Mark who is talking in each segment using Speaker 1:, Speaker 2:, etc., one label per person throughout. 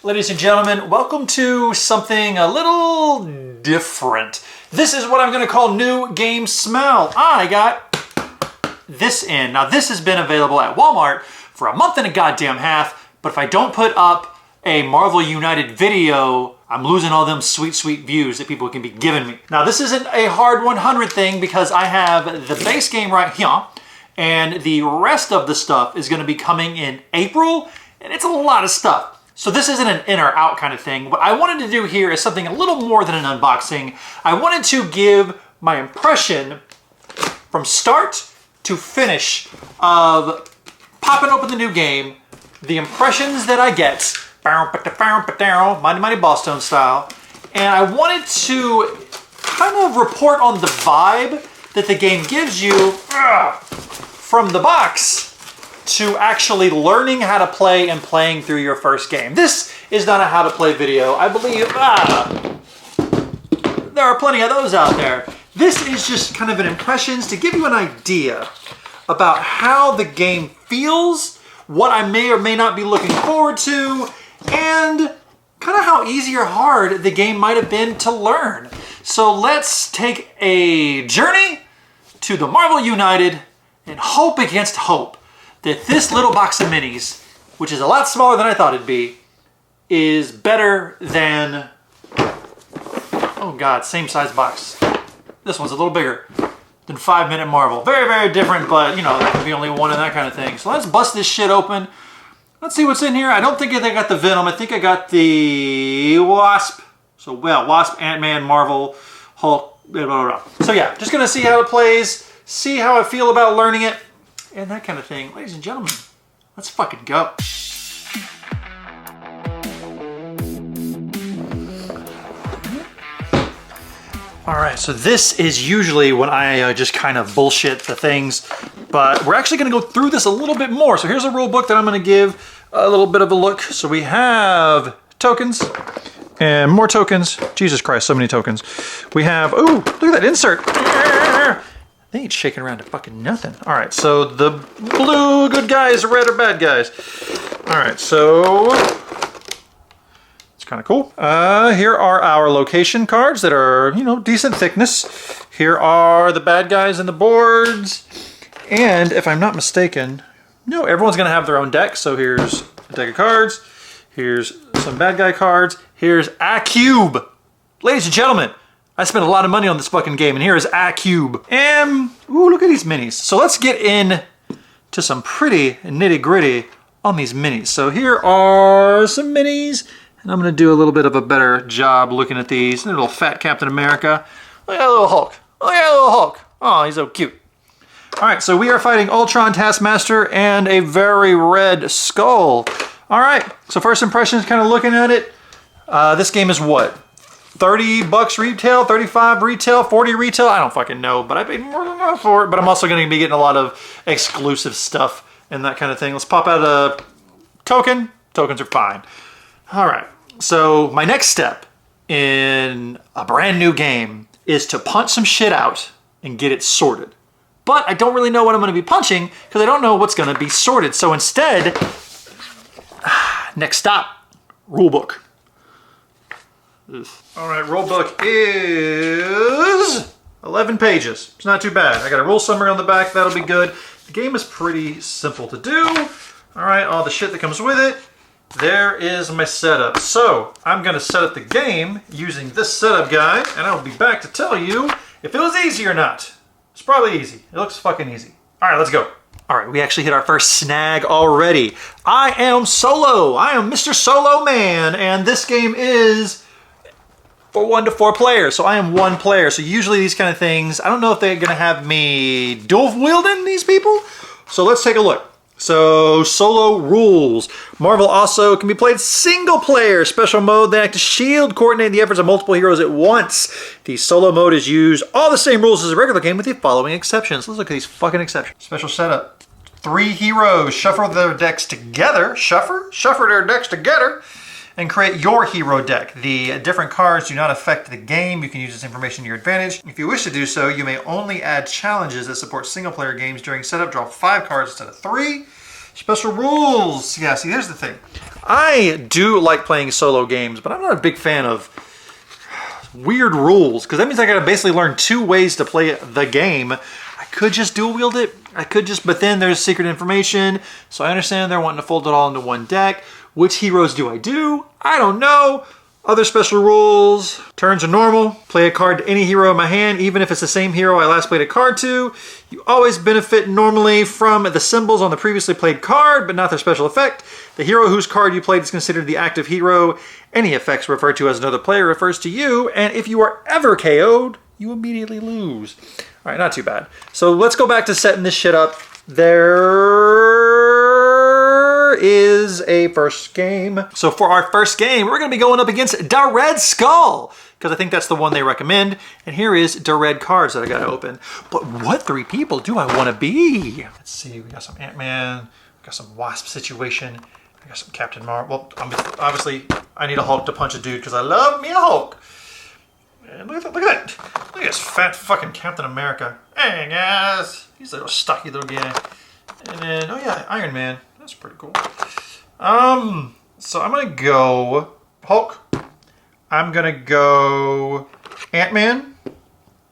Speaker 1: Ladies and gentlemen, welcome to something a little different. This is what I'm going to call new game smell. I got this in. Now this has been available at Walmart for a month and a goddamn half, but if I don't put up a Marvel United video, I'm losing all them sweet, sweet views that people can be giving me. Now this isn't a hard 100 thing because I have the base game right here, and the rest of the stuff is going to be coming in April, and it's a lot of stuff. So this isn't an in or out kind of thing. What I wanted to do here is something a little more than an unboxing. I wanted to give my impression from start to finish of popping open the new game, the impressions that I get, Mighty Mighty Ballstone style, and I wanted to kind of report on the vibe that the game gives you from the box to actually learning how to play and playing through your first game. This is not a how to play video. I believe there are plenty of those out there. This is just kind of an impressions to give you an idea about how the game feels, what I may or may not be looking forward to, and kind of how easy or hard the game might have been to learn. So let's take a journey to the Marvel United and hope against hope that this little box of minis, which is a lot smaller than I thought it'd be, is better than, oh God, same size box. This one's a little bigger than 5 Minute Marvel. Very, very different, but you know, there can be only one and that kind of thing. So let's bust this shit open. Let's see what's in here. I don't think I got the Venom. I think I got the Wasp. So, well, Wasp, Ant-Man, Marvel, Hulk, blah, blah, blah. So yeah, just gonna see how it plays, see how I feel about learning it, and that kind of thing. Ladies and gentlemen, let's fucking go. All right, so this is usually when I just kind of bullshit the things, but we're actually gonna go through this a little bit more. So here's a rule book that I'm gonna give a little bit of a look. So we have tokens and more tokens. Jesus Christ, so many tokens. We have, ooh, look at that insert. They ain't shaking around to fucking nothing. All right, so the blue good guys, red are bad guys. All right, so it's kind of cool. Here are our location cards that are, you know, decent thickness. Here are the bad guys and the boards. And if I'm not mistaken, no, everyone's gonna have their own deck. So here's a deck of cards. Here's some bad guy cards. Here's a cube. Ladies and gentlemen, I spent a lot of money on this fucking game, and here is a cube. And, ooh, look at these minis. So let's get in to some pretty nitty gritty on these minis. So here are some minis, and I'm gonna do a little bit of a better job looking at these. Little fat Captain America. Look at that little Hulk. Look at that little Hulk. Oh, he's so cute. All right, so we are fighting Ultron, Taskmaster, and a very red Skull. All right, so first impressions, kind of looking at it. This game is what? 30 bucks retail, 35 retail, 40 retail, I don't fucking know, but I paid more than that for it. But I'm also going to be getting a lot of exclusive stuff and that kind of thing. Let's pop out a token. Tokens are fine. All right, so my next step in a brand new game is to punch some shit out and get it sorted. But I don't really know what I'm going to be punching because I don't know what's going to be sorted. So instead, next stop, rulebook. All right, rulebook is 11 pages. It's not too bad. I got a rule summary on the back. That'll be good. The game is pretty simple to do. All right, all the shit that comes with it. There is my setup. So I'm going to set up the game using this setup guide, and I'll be back to tell you if it was easy or not. It's probably easy. It looks fucking easy. All right, let's go. All right, we actually hit our first snag already. I am Solo. I am Mr. Solo Man, and this game is for 1 to 4 players, so I am 1 player. So usually these kind of things, I don't know if they're gonna have me dual wielding these people. So let's take a look. So solo rules. Marvel also can be played single player. Special mode, they act as shield, coordinate the efforts of multiple heroes at once. The solo mode is used all the same rules as a regular game with the following exceptions. Let's look at these fucking exceptions. Special setup. 3 heroes shuffle their decks together. Shuffle their decks together. And create your hero deck. The different cards do not affect the game. You can use this information to your advantage. If you wish to do so, you may only add challenges that support single player games during setup. Draw 5 cards instead of 3. Special rules. Yeah, see, here's the thing. I do like playing solo games, but I'm not a big fan of weird rules, because that means I gotta basically learn 2 ways to play the game. I could just dual wield it. I could just, but then there's secret information. So I understand they're wanting to fold it all into one deck. Which heroes do? I don't know. Other special rules. Turns are normal. Play a card to any hero in my hand, even if it's the same hero I last played a card to. You always benefit normally from the symbols on the previously played card, but not their special effect. The hero whose card you played is considered the active hero. Any effects referred to as another player refers to you, and if you are ever KO'd, you immediately lose. All right, not too bad. So let's go back to setting this shit up. There is a first game. So for our first game, we're gonna be going up against Da Red Skull, because I think that's the one they recommend. And here is Da Red cards that I gotta open. But what 3 people do I wanna be? Let's see, we got some Ant-Man, we got some Wasp situation, I got some Captain Marvel. Well, obviously, I need a Hulk to punch a dude, because I love me a Hulk. And look at that. Look at this fat fucking Captain America. Hey guys, he's a little stocky little guy. And then, oh yeah, Iron Man. That's pretty cool. So I'm gonna go Hulk. I'm gonna go Ant-Man,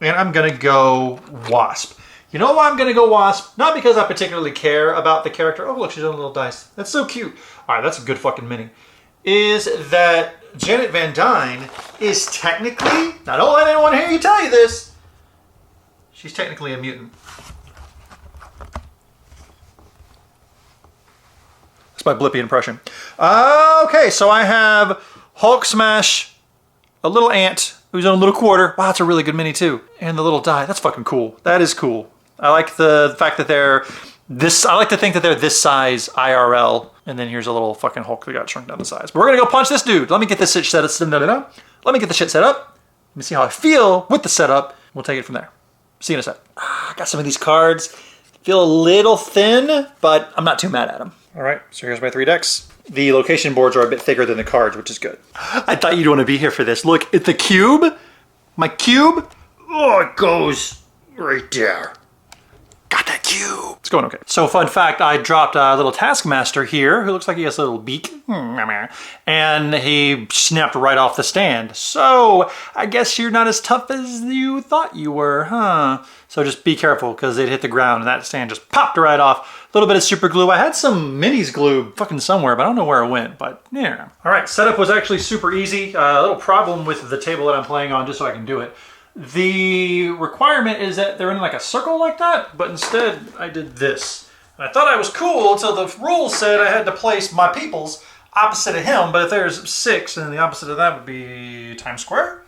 Speaker 1: and I'm gonna go Wasp. You know why I'm gonna go Wasp? Not because I particularly care about the character. Oh look, she's on a little dice. That's so cute. All right, that's a good fucking mini. Is that Janet Van Dyne is technically, now don't let anyone hear you tell you this, she's technically a mutant. That's my Blippi impression. Okay, so I have Hulk Smash, a little ant who's on a little quarter. Wow, that's a really good mini too. And the little die. That's fucking cool. That is cool. I like the fact that they're this. I like to think that they're this size IRL. And then here's a little fucking Hulk that got shrunk down the size. But we're gonna go punch this dude. Let me get this shit set up. Let me get the shit set up. Let me see how I feel with the setup. We'll take it from there. See you in a sec. Got some of these cards. Feel a little thin, but I'm not too mad at them. All right, so here's my 3 decks. The location boards are a bit thicker than the cards, which is good. I thought you'd want to be here for this. Look at the cube. My cube. Oh, it goes right there. Got that cube. It's going okay. So fun fact, I dropped a little Taskmaster here who looks like he has a little beak. And he snapped right off the stand. So I guess you're not as tough as you thought you were, huh? So just be careful because it hit the ground and that stand just popped right off. A little bit of super glue. I had some minis glue fucking somewhere, but I don't know where it went, but yeah. All right, setup was actually super easy. A little problem with the table that I'm playing on just so I can do it. The requirement is that they're in like a circle like that, but instead I did this. And I thought I was cool until the rules said I had to place my peoples opposite of him, but if there's 6, then the opposite of that would be Times Square.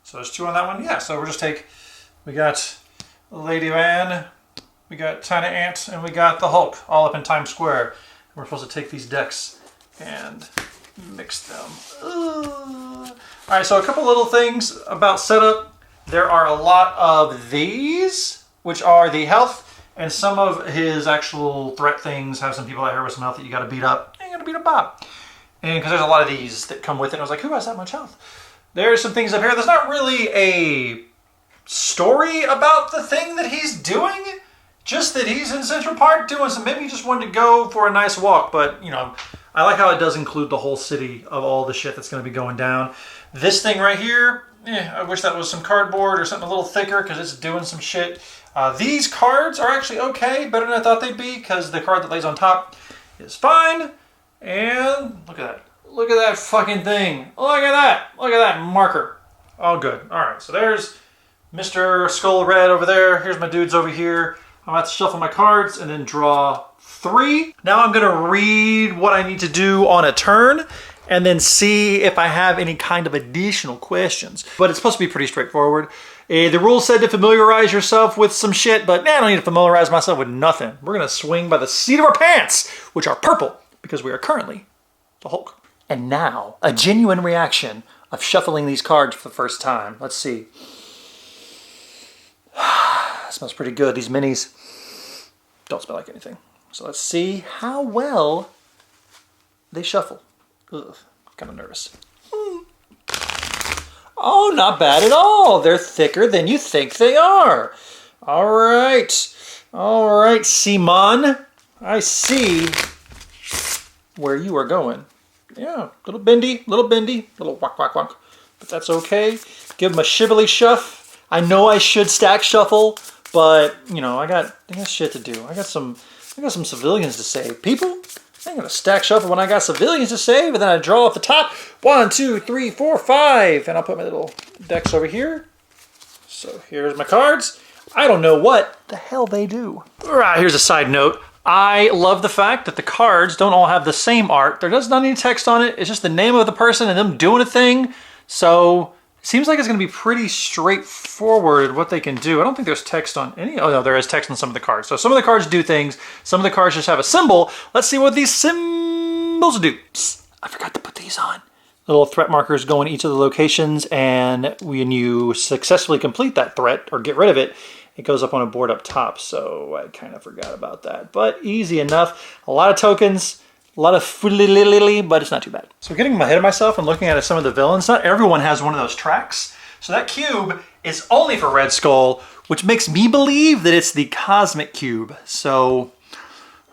Speaker 1: So there's 2 on that one. Yeah, so we'll just take, we got Lady Van, we got Tiny Ant, and we got the Hulk all up in Times Square. And we're supposed to take these decks and mix them. All right, so a couple little things about setup. There are a lot of these, which are the health, and some of his actual threat things have some people out here with some health that you gotta beat up. You gotta beat up Bob. And because there's a lot of these that come with it, I was like, who has that much health? There's some things up here. There's not really a story about the thing that he's doing, just that he's in Central Park doing some, maybe he just wanted to go for a nice walk, but you know, I like how it does include the whole city of all the shit that's gonna be going down. This thing right here, I wish that was some cardboard or something a little thicker because it's doing some shit. These cards are actually okay, better than I thought they'd be, because the card that lays on top is fine. And look at that. Look at that fucking thing. Look at that. Look at that marker. All good. All right, so there's Mr. Skull Red over there. Here's my dudes over here. I'm about to shuffle my cards and then draw 3. Now I'm going to read what I need to do on a turn and then see if I have any kind of additional questions. But it's supposed to be pretty straightforward. The rules said to familiarize yourself with some shit, but I don't need to familiarize myself with nothing. We're gonna swing by the seat of our pants, which are purple, because we are currently the Hulk. And now, a genuine reaction of shuffling these cards for the first time. Let's see. Smells pretty good. These minis don't smell like anything. So let's see how well they shuffle. Ugh, kind of nervous. Oh, not bad at all. They're thicker than you think they are. All right. All right, CMON. I see where you are going. Yeah, little bendy, little walk, walk, walk. But that's okay. Give him a shively shuff. I know I should stack shuffle, but you know, I got shit to do. I got some civilians to save. People, I ain't gonna stack shuffle when I got civilians to save, and then I draw off the top. 1, 2, 3, 4, 5. And I'll put my little decks over here. So here's my cards. I don't know what the hell they do. All right, here's a side note. I love the fact that the cards don't all have the same art. There does not any text on it. It's just the name of the person and them doing a thing. So it seems like it's going to be pretty straightforward what they can do. I don't think there's text on any. Oh no, there is text on some of the cards. So some of the cards do things. Some of the cards just have a symbol. Let's see what these symbols do. Psst, I forgot to put these on. Little threat markers go in each of the locations, and when you successfully complete that threat or get rid of it, it goes up on a board up top. So I kind of forgot about that, but easy enough. A lot of tokens, a lot of fully, but it's not too bad. So getting ahead of myself and looking at some of the villains, not everyone has one of those tracks. So that cube is only for Red Skull, which makes me believe that it's the Cosmic Cube. So,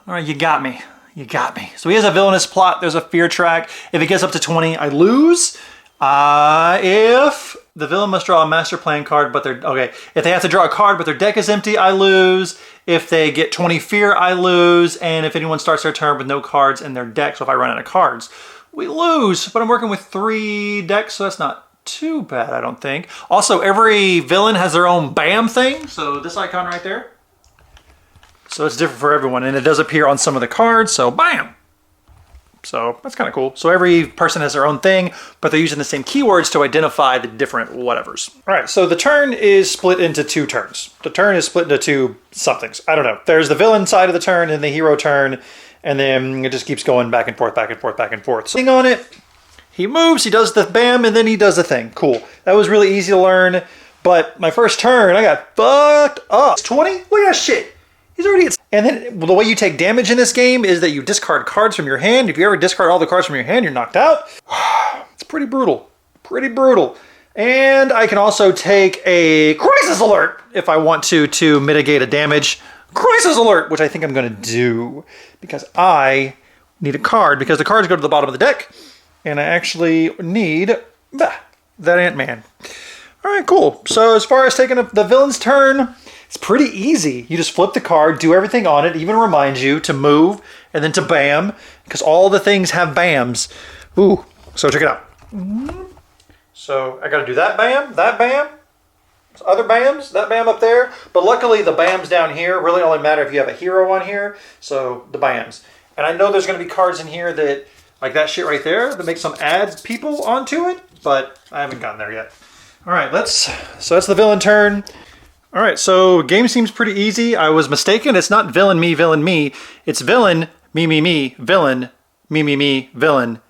Speaker 1: all right, you got me. You got me. So he has a villainous plot. There's a fear track. If it gets up to 20, I lose. If the villain must draw a master plan card, but they're, okay, if they have to draw a card, but their deck is empty, I lose. If they get 20 fear, I lose. And if anyone starts their turn with no cards in their deck, so if I run out of cards, we lose. But I'm working with 3 decks, so that's not too bad, I don't think. Also, every villain has their own BAM thing. So this icon right there. So it's different for everyone, and it does appear on some of the cards, so BAM! So that's kind of cool. So every person has their own thing, but they're using the same keywords to identify the different whatevers. All right, so the turn is split into 2 turns. The turn is split into 2 somethings. I don't know. There's the villain side of the turn and the hero turn, and then it just keeps going back and forth, back and forth, back and forth. So on it, he moves, he does the BAM, and then he does the thing. Cool. That was really easy to learn, but my first turn, I got fucked up. It's 20? Look at that shit. He's already at... And then the way you take damage in this game is that you discard cards from your hand. If you ever discard all the cards from your hand, you're knocked out. It's pretty brutal. Pretty brutal. And I can also take a Crisis Alert if I want to mitigate a damage. Crisis Alert, which I think I'm going to do because I need a card because the cards go to the bottom of the deck. And I actually need that Ant-Man. All right, cool. So as far as taking up the villain's turn... It's pretty easy. You just flip the card, do everything on it, even reminds you to move and then to BAM, because all the things have BAMs. Ooh, so check it out. So I got to do that BAM, other BAMs, that BAM up there. But luckily the BAMs down here really only matter if you have a hero on here, so the BAMs. And I know there's going to be cards in here that, like that shit right there, that make some add people onto it, but I haven't gotten there yet. All right, so that's the villain turn. All right, so game seems pretty easy. I was mistaken. It's not villain, me. It's villain, me, villain, me, villain.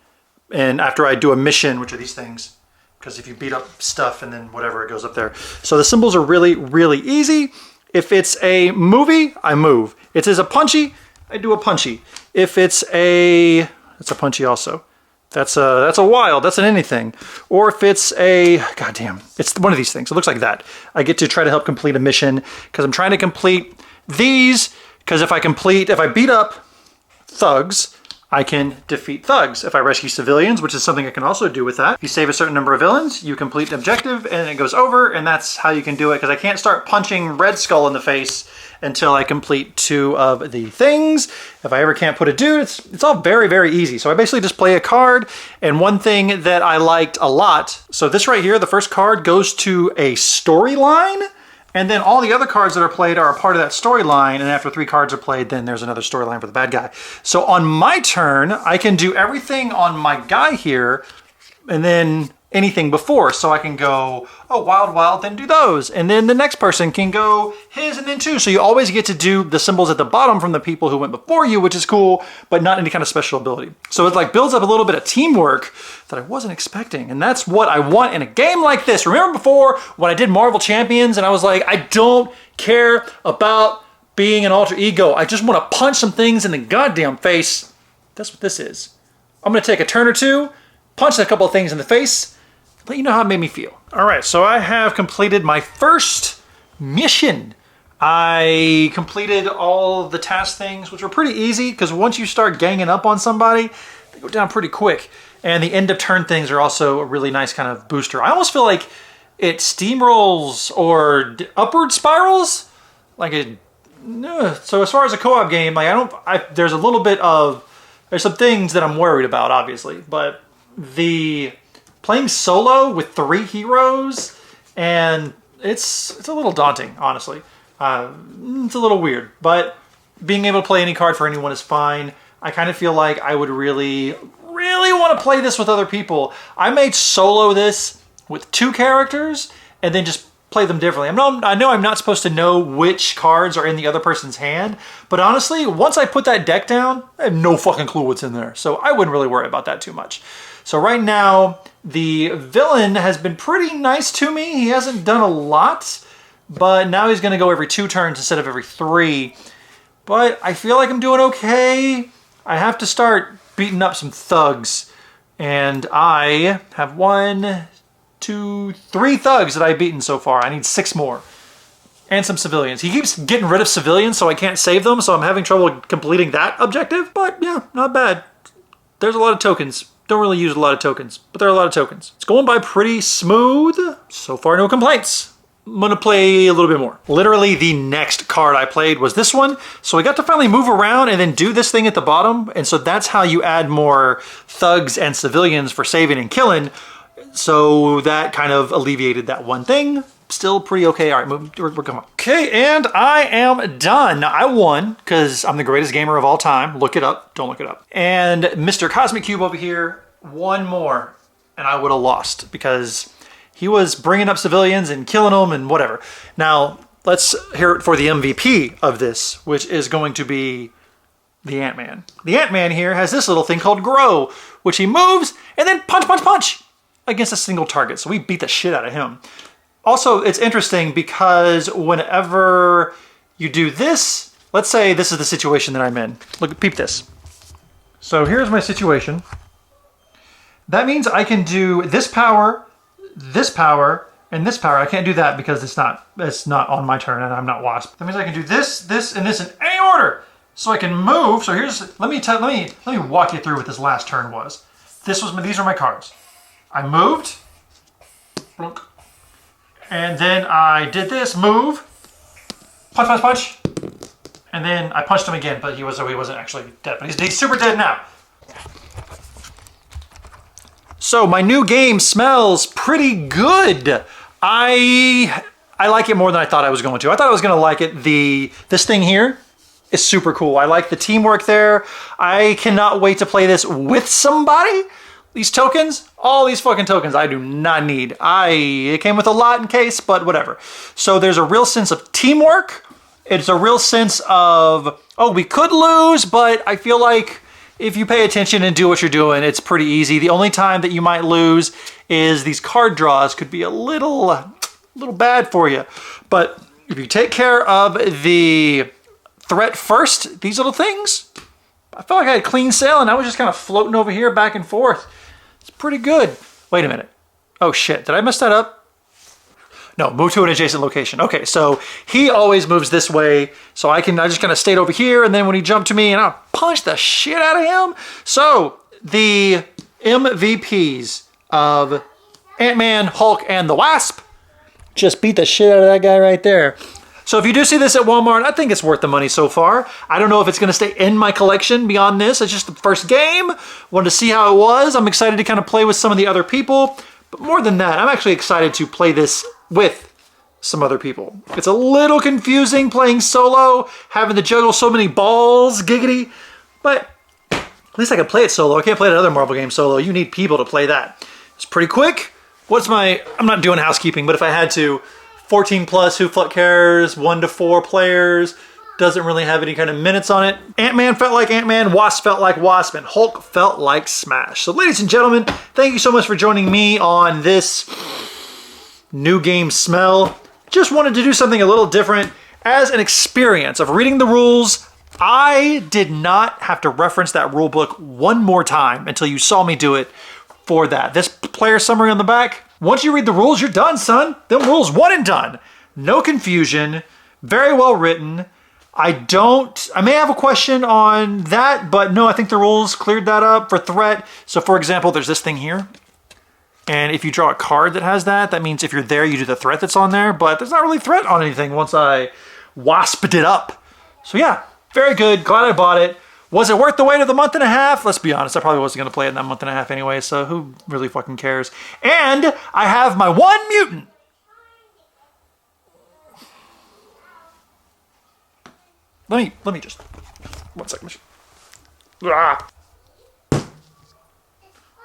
Speaker 1: And after I do a mission, which are these things, because if you beat up stuff and then whatever, it goes up there. So the symbols are really, really easy. If it's a movie, I move. If it's a punchy, I do a punchy. If it's a punchy also. That's a wild, that's an anything. Or if it's a, goddamn, it's one of these things. It looks like that. I get to try to help complete a mission because I'm trying to complete these because if I beat up thugs, I can defeat thugs. If I rescue civilians, which is something I can also do with that. If you save a certain number of villains, you complete an objective and it goes over, and that's how you can do it because I can't start punching Red Skull in the face until I complete 2 of the things. If I ever can't put a dude, it's all very, very easy. So I basically just play a card, and one thing that I liked a lot, so this right here, the first card goes to a storyline, and then all the other cards that are played are a part of that storyline, and after 3 cards are played, then there's another storyline for the bad guy. So on my turn, I can do everything on my guy here, and then anything before. So I can go, oh, wild, then do those. And then the next person can go his and then 2. So you always get to do the symbols at the bottom from the people who went before you, which is cool, but not any kind of special ability. So it like builds up a little bit of teamwork that I wasn't expecting. And that's what I want in a game like this. Remember before when I did Marvel Champions and I was like, I don't care about being an alter ego. I just want to punch some things in the goddamn face. That's what this is. I'm going to take a turn or 2, punch a couple of things in the face, let you know how it made me feel. All right, so I have completed my first mission. I completed all the task things, which were pretty easy because once you start ganging up on somebody, they go down pretty quick. And the end of turn things are also a really nice kind of booster. I almost feel like it steamrolls or upward spirals. Like it. So as far as a co-op game, like there's a little bit of, there's some things that I'm worried about, obviously, but the playing solo with 3 heroes, and it's a little daunting, honestly. It's a little weird, but being able to play any card for anyone is fine. I kind of feel like I would really want to play this with other people. I made solo this with 2 characters and then just play them differently. I know I'm not supposed to know which cards are in the other person's hand, but honestly, once I put that deck down, I have no fucking clue what's in there. So I wouldn't really worry about that too much. So right now, the villain has been pretty nice to me. He hasn't done a lot, but now he's going to go every 2 turns instead of every 3. But I feel like I'm doing okay. I have to start beating up some thugs. And I have 1, 2, 3 thugs that I've beaten so far. I need 6 more. And some civilians. He keeps getting rid of civilians, so I can't save them, so I'm having trouble completing that objective. But yeah, not bad. There's a lot of tokens. Don't really use a lot of tokens, but there are a lot of tokens. It's going by pretty smooth. So far, no complaints. I'm gonna play a little bit more. Literally the next card I played was this one. So I got to finally move around and then do this thing at the bottom. And so that's how you add more thugs and civilians for saving and killing. So that kind of alleviated that one thing. Still pretty okay. All right, we're going. Okay, and I am done. Now, I won because I'm the greatest gamer of all time. Look it up. Don't look it up. And Mr. Cosmic Cube over here, 1 more, and I would have lost because he was bringing up civilians and killing them and whatever. Now, let's hear it for the MVP of this, which is going to be the Ant-Man. The Ant-Man here has this little thing called Grow, which he moves and then punch, punch, punch against a single target. So we beat the shit out of him. Also, it's interesting because whenever you do this, let's say this is the situation that I'm in. Look, peep this. So here's my situation. That means I can do this power, and this power. I can't do that because it's not on my turn and I'm not Wasp. That means I can do this, this, and this in any order. So I can move. So here's, let me walk you through what this last turn was. These are my cards. I moved. Blunk. And then I did this, move, punch, punch, punch, and then I punched him again, but he wasn't actually dead, but he's super dead now. So my new game smells pretty good. I like it more than I thought I was going to. I thought I was going to like it. This thing here is super cool. I like the teamwork there. I cannot wait to play this with somebody. These tokens, all these fucking tokens I do not need. It came with a lot in case, but whatever. So there's a real sense of teamwork. It's a real sense of, oh, we could lose, but I feel like if you pay attention and do what you're doing, it's pretty easy. The only time that you might lose is these card draws could be a little bad for you. But if you take care of the threat first, these little things, I felt like I had clean sail and I was just kind of floating over here back and forth. It's pretty good. Wait a minute. Oh shit, did I mess that up? No, move to an adjacent location. Okay, so he always moves this way, so I just kind of stayed over here, and then when he jumped to me, and I punched the shit out of him. So the MVPs of Ant-Man, Hulk, and the Wasp just beat the shit out of that guy right there. So if you do see this at Walmart, I think it's worth the money so far. I don't know if it's going to stay in my collection beyond this. It's just the first game. Wanted to see how it was. I'm excited to kind of play with some of the other people. But more than that, I'm actually excited to play this with some other people. It's a little confusing playing solo, having to juggle so many balls, giggity. But at least I can play it solo. I can't play another Marvel game solo. You need people to play that. It's pretty quick. I'm not doing housekeeping, but if I had to, 14 plus, who fuck cares, 1 to 4 players, doesn't really have any kind of minutes on it. Ant-Man felt like Ant-Man, Wasp felt like Wasp, and Hulk felt like Smash. So ladies and gentlemen, thank you so much for joining me on this new game smell. Just wanted to do something a little different as an experience of reading the rules. I did not have to reference that rule book one more time until you saw me do it for that. This player summary on the back, once you read the rules, you're done, son. Them rules, one and done. No confusion. Very well written. I may have a question on that, but no, I think the rules cleared that up for threat. So for example, there's this thing here. And if you draw a card that has that, that means if you're there, you do the threat that's on there, but there's not really threat on anything once I wasped it up. So yeah, very good. Glad I bought it. Was it worth the wait of the month and a half? Let's be honest, I probably wasn't going to play it in that month and a half anyway, so who really fucking cares? And I have my one mutant. Let me just, 1 second. Ah.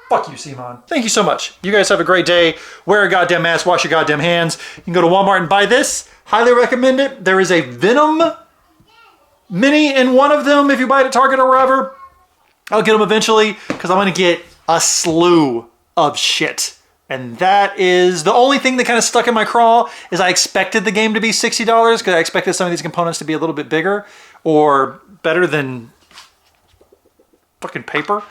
Speaker 1: Fuck you, CMON. Thank you so much. You guys have a great day. Wear a goddamn mask, wash your goddamn hands. You can go to Walmart and buy this. Highly recommend it. There is a Venom mini in one of them if you buy it at Target or wherever. I'll get them eventually because I'm going to get a slew of shit. And that is the only thing that kind of stuck in my craw is I expected the game to be $60 because I expected some of these components to be a little bit bigger or better than fucking paper.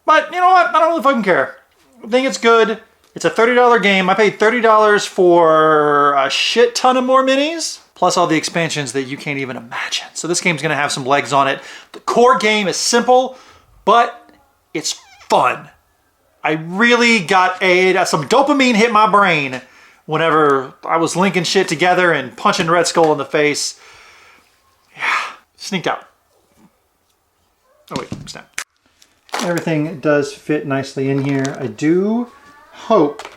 Speaker 1: But you know what? I don't really fucking care. I think it's good. It's a $30 game. I paid $30 for a shit ton of more minis, plus all the expansions that you can't even imagine. So this game's gonna have some legs on it. The core game is simple, but it's fun. I really got some dopamine hit my brain whenever I was linking shit together and punching Red Skull in the face. Yeah, sneaked out. Oh wait, snap. Everything does fit nicely in here. I do hope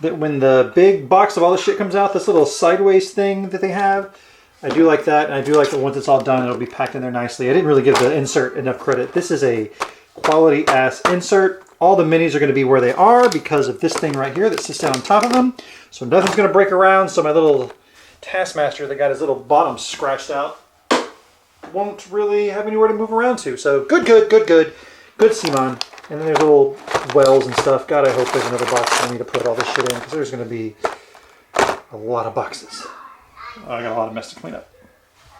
Speaker 1: that when the big box of all the shit comes out, this little sideways thing that they have, I do like that. And I do like that once it's all done, it'll be packed in there nicely. I didn't really give the insert enough credit. This is a quality ass insert. All the minis are going to be where they are because of this thing right here that sits down on top of them. So nothing's going to break around. So my little Taskmaster that got his little bottom scratched out won't really have anywhere to move around to. So good, good, good, good. Good CMON. And then there's little wells and stuff. God, I hope there's another box for me to put all this shit in because there's going to be a lot of boxes. I got a lot of mess to clean up.